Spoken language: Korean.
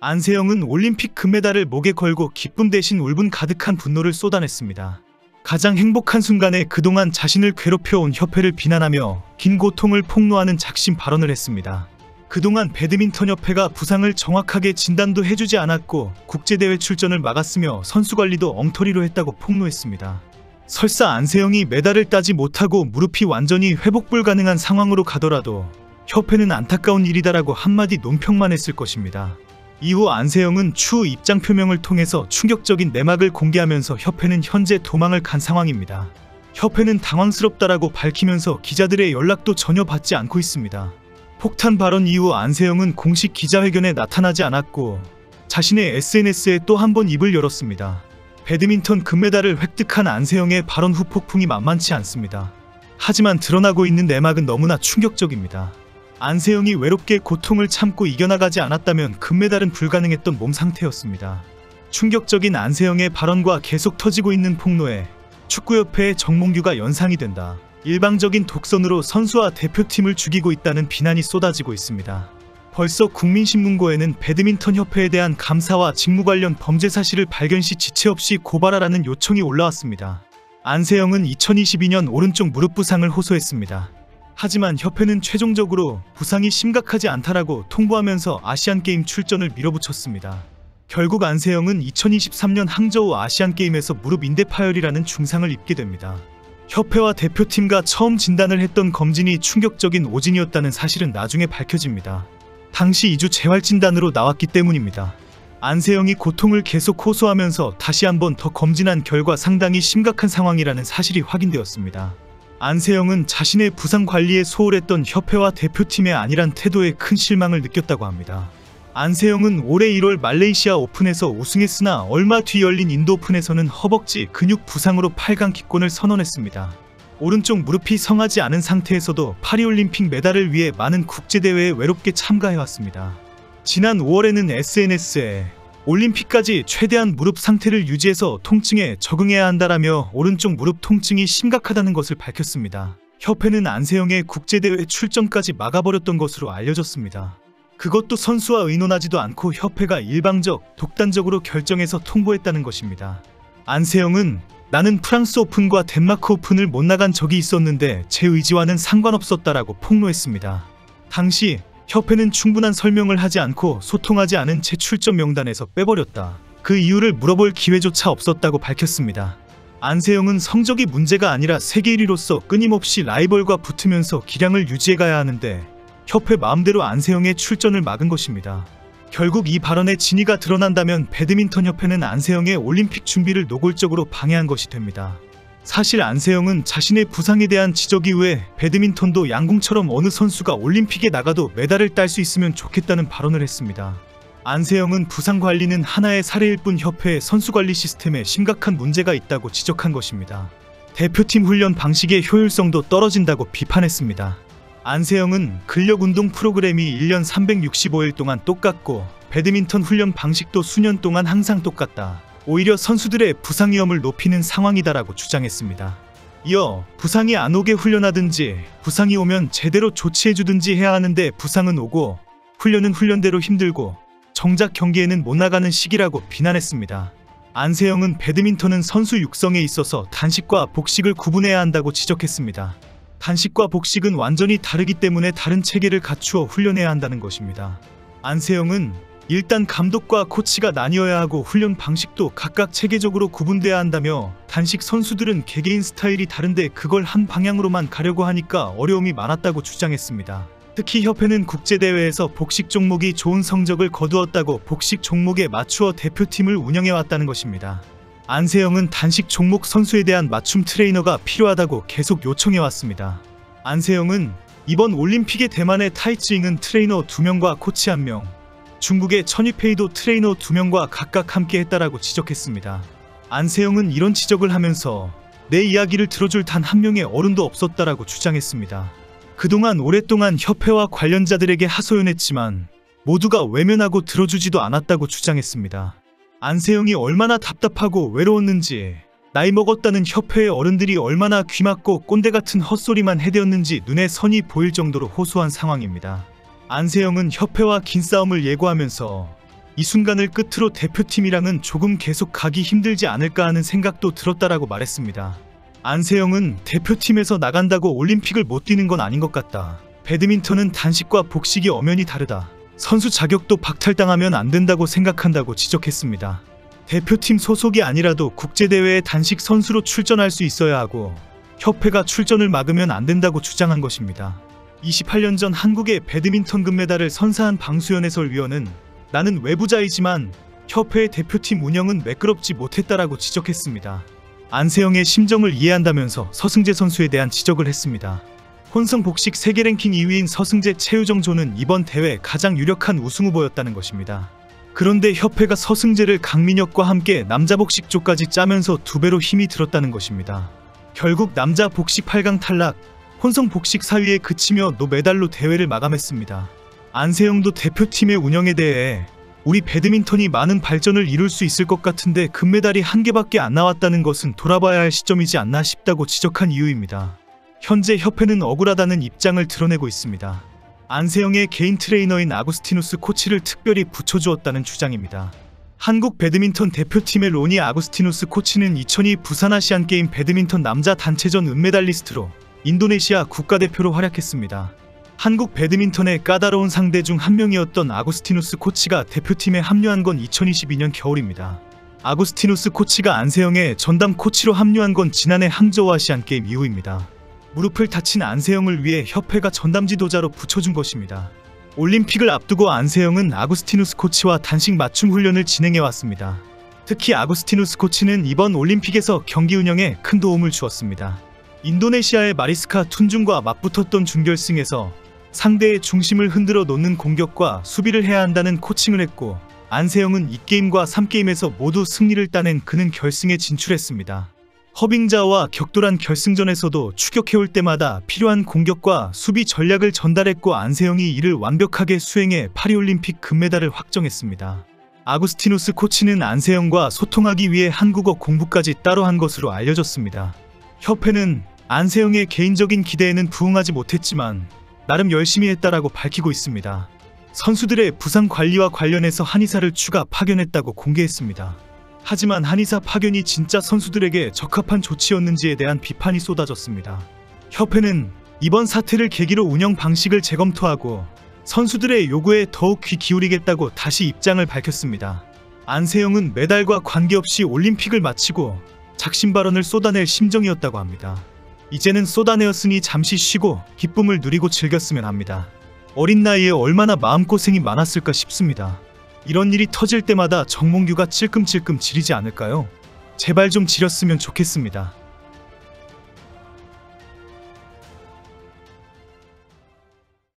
안세영은 올림픽 금메달을 목에 걸고 기쁨 대신 울분 가득한 분노를 쏟아냈습니다. 가장 행복한 순간에 그동안 자신을 괴롭혀온 협회를 비난하며 긴 고통을 폭로하는 작심 발언을 했습니다. 그동안 배드민턴협회가 부상을 정확하게 진단도 해주지 않았고 국제대회 출전을 막았으며 선수관리도 엉터리로 했다고 폭로했습니다. 설사 안세영이 메달을 따지 못하고 무릎이 완전히 회복 불가능한 상황으로 가더라도 협회는 안타까운 일이다라고 한마디 논평만 했을 것입니다. 이후 안세영은 추후 입장 표명을 통해서 충격적인 내막을 공개하면서 협회는 현재 도망을 간 상황입니다. 협회는 당황스럽다라고 밝히면서 기자들의 연락도 전혀 받지 않고 있습니다. 폭탄 발언 이후 안세영은 공식 기자회견에 나타나지 않았고 자신의 SNS에 또 한 번 입을 열었습니다. 배드민턴 금메달을 획득한 안세영의 발언 후 폭풍이 만만치 않습니다. 하지만 드러나고 있는 내막은 너무나 충격적입니다. 안세영이 외롭게 고통을 참고 이겨나가지 않았다면 금메달은 불가능했던 몸 상태였습니다. 충격적인 안세영의 발언과 계속 터지고 있는 폭로에 축구협회의 정몽규가 연상이 된다. 일방적인 독선으로 선수와 대표팀을 죽이고 있다는 비난이 쏟아지고 있습니다. 벌써 국민신문고에는 배드민턴협회에 대한 감사와 직무 관련 범죄 사실을 발견 시 지체 없이 고발하라는 요청이 올라왔습니다. 안세영은 2022년 오른쪽 무릎 부상을 호소했습니다. 하지만 협회는 최종적으로 부상이 심각하지 않다라고 통보하면서 아시안게임 출전을 밀어붙였습니다. 결국 안세영은 2023년 항저우 아시안게임에서 무릎 인대 파열이라는 중상을 입게 됩니다. 협회와 대표팀과 처음 진단을 했던 검진이 충격적인 오진이었다는 사실은 나중에 밝혀집니다. 당시 2주 재활 진단으로 나왔기 때문입니다. 안세영이 고통을 계속 호소하면서 다시 한번 더 검진한 결과 상당히 심각한 상황이라는 사실이 확인되었습니다. 안세영은 자신의 부상 관리에 소홀했던 협회와 대표팀의 안일한 태도에 큰 실망을 느꼈다고 합니다. 안세영은 올해 1월 말레이시아 오픈에서 우승했으나 얼마 뒤 열린 인도 오픈에서는 허벅지 근육 부상으로 8강 기권을 선언했습니다. 오른쪽 무릎이 성하지 않은 상태에서도 파리올림픽 메달을 위해 많은 국제대회에 외롭게 참가해왔습니다. 지난 5월에는 SNS에 올림픽까지 최대한 무릎 상태를 유지해서 통증에 적응해야 한다라며 오른쪽 무릎 통증이 심각하다는 것을 밝혔습니다. 협회는 안세영의 국제대회 출전까지 막아버렸던 것으로 알려졌습니다. 그것도 선수와 의논하지도 않고 협회가 일방적, 독단적으로 결정해서 통보했다는 것입니다. 안세영은 나는 프랑스 오픈과 덴마크 오픈을 못 나간 적이 있었는데 제 의지와는 상관없었다라고 폭로했습니다. 당시 협회는 충분한 설명을 하지 않고 소통하지 않은 채 출전 명단에서 빼버렸다. 그 이유를 물어볼 기회조차 없었다고 밝혔습니다. 안세영은 성적이 문제가 아니라 세계 1위로서 끊임없이 라이벌과 붙으면서 기량을 유지해가야 하는데 협회 마음대로 안세영의 출전을 막은 것입니다. 결국 이 발언의 진위가 드러난다면 배드민턴협회는 안세영의 올림픽 준비를 노골적으로 방해한 것이 됩니다. 사실 안세영은 자신의 부상에 대한 지적 이후에 배드민턴도 양궁처럼 어느 선수가 올림픽에 나가도 메달을 딸 수 있으면 좋겠다는 발언을 했습니다. 안세영은 부상 관리는 하나의 사례일 뿐 협회의 선수관리 시스템에 심각한 문제가 있다고 지적한 것입니다. 대표팀 훈련 방식의 효율성도 떨어진다고 비판했습니다. 안세영은 근력운동 프로그램이 1년 365일 동안 똑같고 배드민턴 훈련 방식도 수년 동안 항상 똑같다. 오히려 선수들의 부상 위험을 높이는 상황이다라고 주장했습니다. 이어 부상이 안 오게 훈련하든지 부상이 오면 제대로 조치해주든지 해야 하는데 부상은 오고 훈련은 훈련대로 힘들고 정작 경기에는 못 나가는 시기라고 비난했습니다. 안세영은 배드민턴은 선수 육성에 있어서 단식과 복식을 구분해야 한다고 지적했습니다. 단식과 복식은 완전히 다르기 때문에 다른 체계를 갖추어 훈련해야 한다는 것입니다. 안세영은 일단 감독과 코치가 나뉘어야 하고 훈련 방식도 각각 체계적으로 구분돼야 한다며 단식 선수들은 개개인 스타일이 다른데 그걸 한 방향으로만 가려고 하니까 어려움이 많았다고 주장했습니다. 특히 협회는 국제대회에서 복식 종목이 좋은 성적을 거두었다고 복식 종목에 맞추어 대표팀을 운영해왔다는 것입니다. 안세영은 단식 종목 선수에 대한 맞춤 트레이너가 필요하다고 계속 요청해왔습니다. 안세영은 이번 올림픽의 대만의 타이츠잉은 트레이너 2명과 코치 1명, 중국의 천위페이도 트레이너 2명과 각각 함께 했다라고 지적했습니다. 안세영은 이런 지적을 하면서 내 이야기를 들어줄 단 한 명의 어른도 없었다라고 주장했습니다. 그동안 오랫동안 협회와 관련자들에게 하소연했지만 모두가 외면하고 들어주지도 않았다고 주장했습니다. 안세영이 얼마나 답답하고 외로웠는지, 나이 먹었다는 협회의 어른들이 얼마나 귀맞고 꼰대 같은 헛소리만 해대었는지 눈에 선이 보일 정도로 호소한 상황입니다. 안세영은 협회와 긴 싸움을 예고하면서 이 순간을 끝으로 대표팀이랑은 조금 계속 가기 힘들지 않을까 하는 생각도 들었다라고 말했습니다. 안세영은 대표팀에서 나간다고 올림픽을 못 뛰는 건 아닌 것 같다. 배드민턴은 단식과 복식이 엄연히 다르다. 선수 자격도 박탈당하면 안 된다고 생각한다고 지적했습니다. 대표팀 소속이 아니라도 국제대회에 단식 선수로 출전할 수 있어야 하고 협회가 출전을 막으면 안 된다고 주장한 것입니다. 28년 전 한국의 배드민턴 금메달을 선사한 방수연 해설위원은 나는 외부자이지만 협회의 대표팀 운영은 매끄럽지 못했다라고 지적했습니다. 안세영의 심정을 이해한다면서 서승재 선수에 대한 지적을 했습니다. 혼성 복식 세계 랭킹 2위인 서승재 최유정조는 이번 대회 가장 유력한 우승 후보였다는 것입니다. 그런데 협회가 서승재를 강민혁과 함께 남자 복식 쪽까지 짜면서 2배로 힘이 들었다는 것입니다. 결국 남자 복식 8강 탈락, 혼성 복식 4위에 그치며 노메달로 대회를 마감했습니다. 안세영도 대표팀의 운영에 대해 우리 배드민턴이 많은 발전을 이룰 수 있을 것 같은데 금메달이 1개밖에 안 나왔다는 것은 돌아봐야 할 시점이지 않나 싶다고 지적한 이유입니다. 현재 협회는 억울하다는 입장을 드러내고 있습니다. 안세영의 개인 트레이너인 아구스티누스 코치를 특별히 붙여주었다는 주장입니다. 한국 배드민턴 대표팀의 로니 아구스티누스 코치는 2002 부산아시안게임 배드민턴 남자 단체전 은메달리스트로 인도네시아 국가대표로 활약했습니다. 한국 배드민턴의 까다로운 상대 중 한 명이었던 아구스티누스 코치가 대표팀에 합류한 건 2022년 겨울입니다. 아구스티누스 코치가 안세영의 전담 코치로 합류한 건 지난해 항저우 아시안게임 이후입니다. 무릎을 다친 안세영을 위해 협회가 전담 지도자로 붙여준 것입니다. 올림픽을 앞두고 안세영은 아구스티누스 코치와 단식 맞춤 훈련을 진행해왔습니다. 특히 아구스티누스 코치는 이번 올림픽에서 경기 운영에 큰 도움을 주었습니다. 인도네시아의 마리스카 툰중과 맞붙었던 준결승에서 상대의 중심을 흔들어 놓는 공격과 수비를 해야 한다는 코칭을 했고, 안세영은 2게임과 3게임에서 모두 승리를 따낸 그는 결승에 진출했습니다. 허빙자와 격돌한 결승전에서도 추격해올 때마다 필요한 공격과 수비 전략을 전달했고, 안세영이 이를 완벽하게 수행해 파리올림픽 금메달을 확정했습니다. 아구스티누스 코치는 안세영과 소통하기 위해 한국어 공부까지 따로 한 것으로 알려졌습니다. 협회는 안세영의 개인적인 기대에는 부응하지 못했지만 나름 열심히 했다라고 밝히고 있습니다. 선수들의 부상 관리와 관련해서 한의사를 추가 파견했다고 공개했습니다. 하지만 한의사 파견이 진짜 선수들에게 적합한 조치였는지에 대한 비판이 쏟아졌습니다. 협회는 이번 사태를 계기로 운영 방식을 재검토하고 선수들의 요구에 더욱 귀 기울이겠다고 다시 입장을 밝혔습니다. 안세영은 메달과 관계없이 올림픽을 마치고 작심 발언을 쏟아낼 심정이었다고 합니다. 이제는 쏟아내었으니 잠시 쉬고 기쁨을 누리고 즐겼으면 합니다. 어린 나이에 얼마나 마음고생이 많았을까 싶습니다. 이런 일이 터질 때마다 정몽규가 찔끔찔끔 지리지 않을까요? 제발 좀 지렸으면 좋겠습니다.